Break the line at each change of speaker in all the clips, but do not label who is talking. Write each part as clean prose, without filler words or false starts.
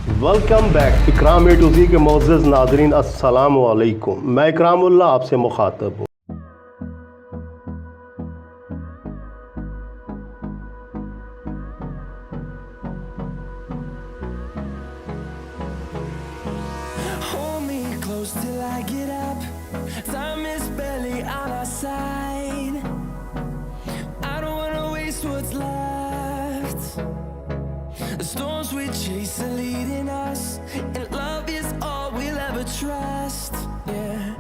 Welcome back. इकराम-ए-2z के मोअज़्ज़ज़ नाज़रीन, अस्सलामु अलैकुम। मैं इकरामुल्लाह आपसे मुखातब हूँ।
Hold me close till I get up. Time is barely on our side. I don't wanna waste what's left. The storms we chase are leading us, and love is all we'll ever trust. Yeah,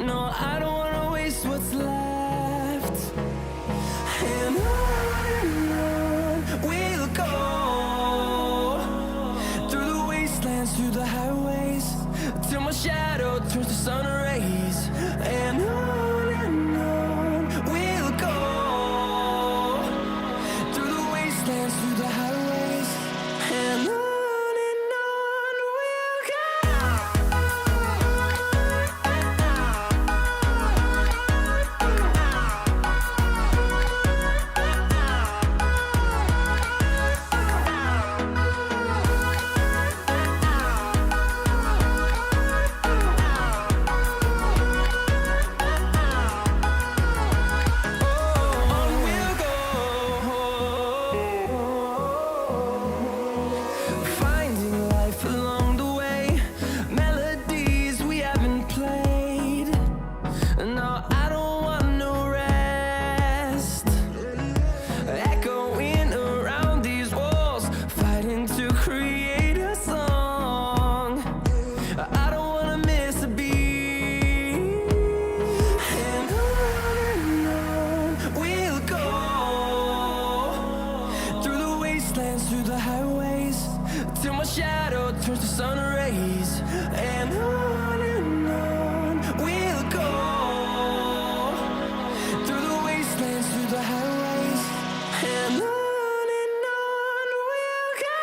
no, I don't wanna waste what's left. And on we'll go, through the wastelands, through the highways, till my shadow turns to sun rays. And on we'll go, through the wastelands, through the highways, and on we'll go. On we'll go, finding life along the way, melodies we haven't played. No, I don't want no rest, echoing around these walls, fighting to create a song. I don't wanna miss a beat. And on we'll go, through the wastelands, through the highways, till my shadow turns to sun rays. And on we'll go, through the wastelands, through the highways, and on we'll go.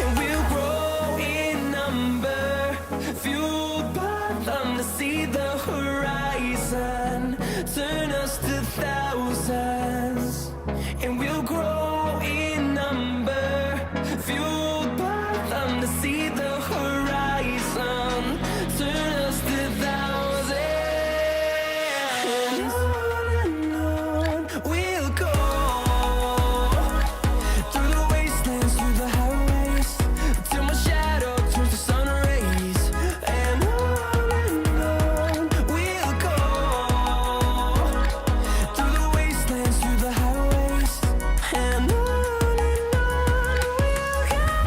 And we'll grow in number, fueled by them to see the horizon, turn us to thousands. And we'll grow in number, fueled by them to see the horizon, turn us to thousands. And on we'll go, through the wastelands, through the highways, till my shadow turns to sun rays. And on we'll go, through the wastelands, through the highways, and on we'll go.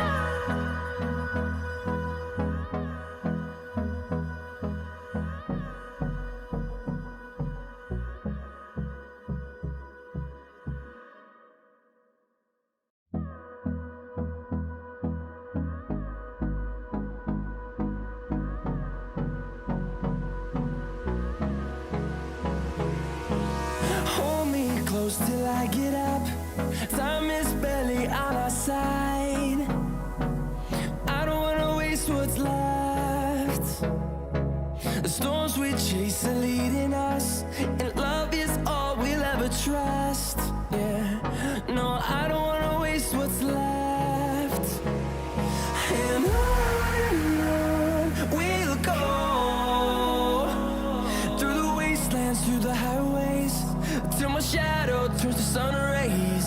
Hold me close till I get up. Time is barely on our side. I don't wanna waste what's left. The storms we chase are leading us, and love is all we'll ever trust. Yeah, no, I don't wanna waste what's left. And on we'll go, through the wastelands, through the highways, till my shadow turns to sun rays.